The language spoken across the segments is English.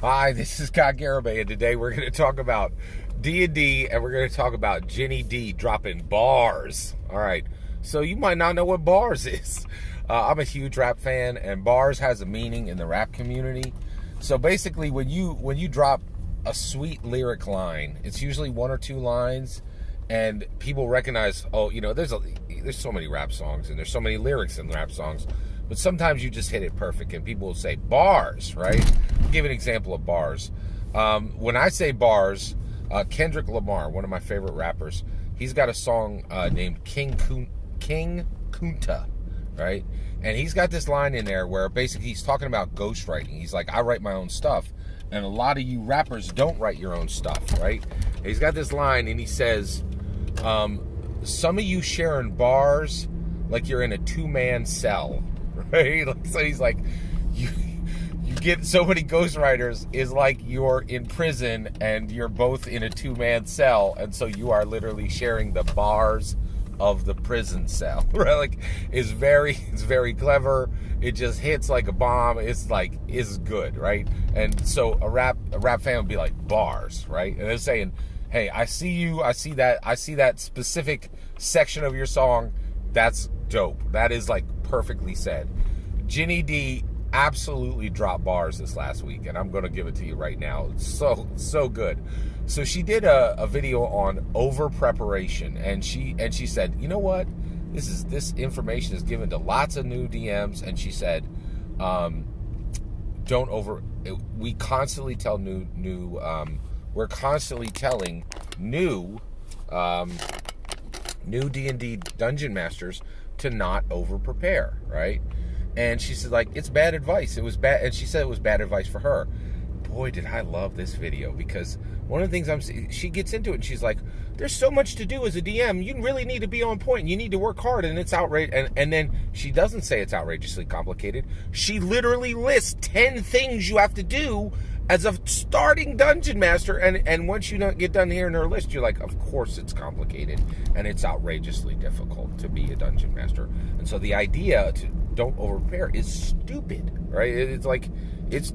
Hi, this is Garibay, and today we're going to talk about D&D, and we're going to talk about Ginny D dropping bars. All right, so you might not know what bars is. I'm a huge rap fan, and bars has a meaning in the rap community. So basically, when you drop a sweet lyric line, it's usually one or two lines, and people recognize, oh, there's so many rap songs, and there's so many lyrics in rap songs. But sometimes you just hit it perfect, and people will say bars, right? I'll give an example of bars. When I say bars, Kendrick Lamar, one of my favorite rappers, he's got a song named King Kunta, right? And he's got this line in there where basically he's talking about ghostwriting. He's like, I write my own stuff. And a lot of you rappers don't write your own stuff, right? And he's got this line, and he says, some of you sharing bars like you're in a two-man cell. Right? So he's like, you get so many ghostwriters is like you're in prison and you're both in a two-man cell, and so you are literally sharing the bars of the prison cell. Right? Like, it's very clever. It just hits like a bomb. It's good, right? And so a rap fan would be like, bars, right? And they're saying, hey, I see you, I see that specific section of your song. That's dope. That is like perfectly said. Ginny D absolutely dropped bars this last week, and I'm going to give it to you right now. It's so good. So she did a video on over preparation, and she said, you know what? This information is given to lots of new DMs, and she said, don't over. We constantly tell we're constantly telling new D&D dungeon masters to not over prepare, right? And she said, like, it's bad advice. It was bad, and she said it was bad advice for her. Boy, did I love this video, because one of the things she gets into it, and she's like, there's so much to do as a DM. You really need to be on point, and you need to work hard, and it's outrageous. And then she doesn't say it's outrageously complicated. She literally lists 10 things you have to do as a starting dungeon master, and once you don't get done hearing her list, you're like, of course it's complicated, and it's outrageously difficult to be a dungeon master. And so the idea to don't over prepare is stupid, right? It's like, it's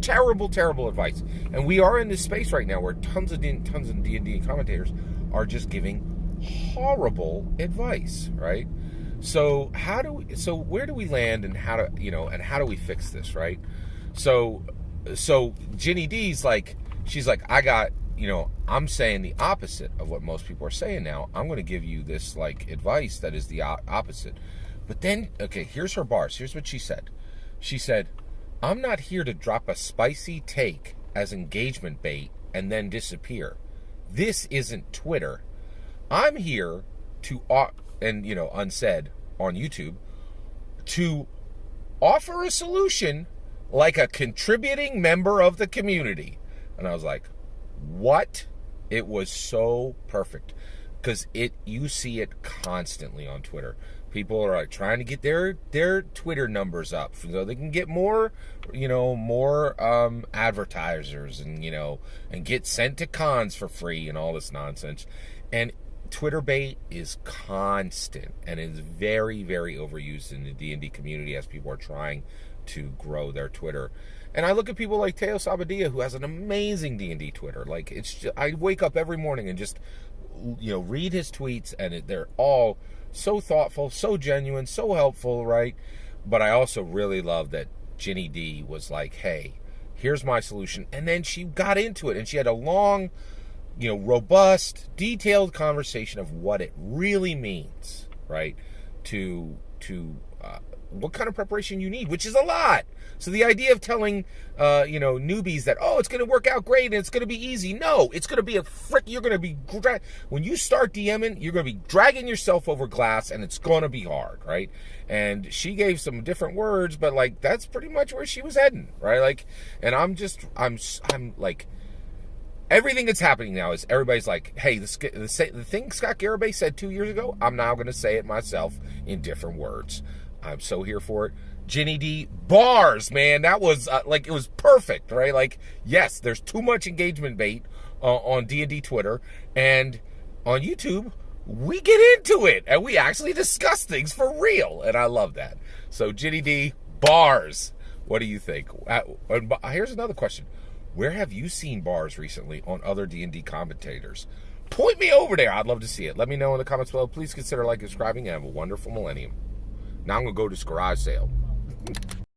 terrible advice. And we are in this space right now where tons of D&D commentators are just giving horrible advice, right? So where do we land, and how do we fix this, right? So Ginny D's like, she's like, I'm saying the opposite of what most people are saying now. I'm going to give you this like advice that is the opposite. But then, okay, here's her bars. Here's what she said. She said, I'm not here to drop a spicy take as engagement bait and then disappear. This isn't Twitter. I'm here to, unsaid on YouTube, to offer a solution like a contributing member of the community. And I was like, what? It was so perfect, because you see it constantly on Twitter. People are like trying to get their Twitter numbers up so they can get more advertisers, and get sent to cons for free and all this nonsense. And Twitter bait is constant, and is very, very overused in the D&D community as people are trying to grow their Twitter. And I look at people like Teo Sabadia, who has an amazing D&D Twitter. Like, I wake up every morning and just read his tweets, and they're all so thoughtful, so genuine, so helpful, right? But I also really love that Ginny D was like, hey, here's my solution. And then she got into it, and she had a long, robust, detailed conversation of what it really means, right? To what kind of preparation you need, which is a lot. So the idea of telling, newbies that, oh, it's going to work out great and it's going to be easy. No, it's going to be you're going to be, when you start DMing, you're going to be dragging yourself over glass, and it's going to be hard, right? And she gave some different words, but like, that's pretty much where she was heading, right? Like, and I'm like, everything that's happening now is everybody's like, hey, the thing Scott Garibay said 2 years ago, I'm now going to say it myself in different words. I'm so here for it. Ginny D, bars, man. That was it was perfect, right? Like, yes, there's too much engagement bait on D&D Twitter, and on YouTube, we get into it, and we actually discuss things for real, and I love that. So Ginny D, bars. What do you think? And here's another question. Where have you seen bars recently on other D&D commentators? Point me over there. I'd love to see it. Let me know in the comments below. Please consider liking, subscribing, and have a wonderful millennium. Now I'm going to go to this garage sale.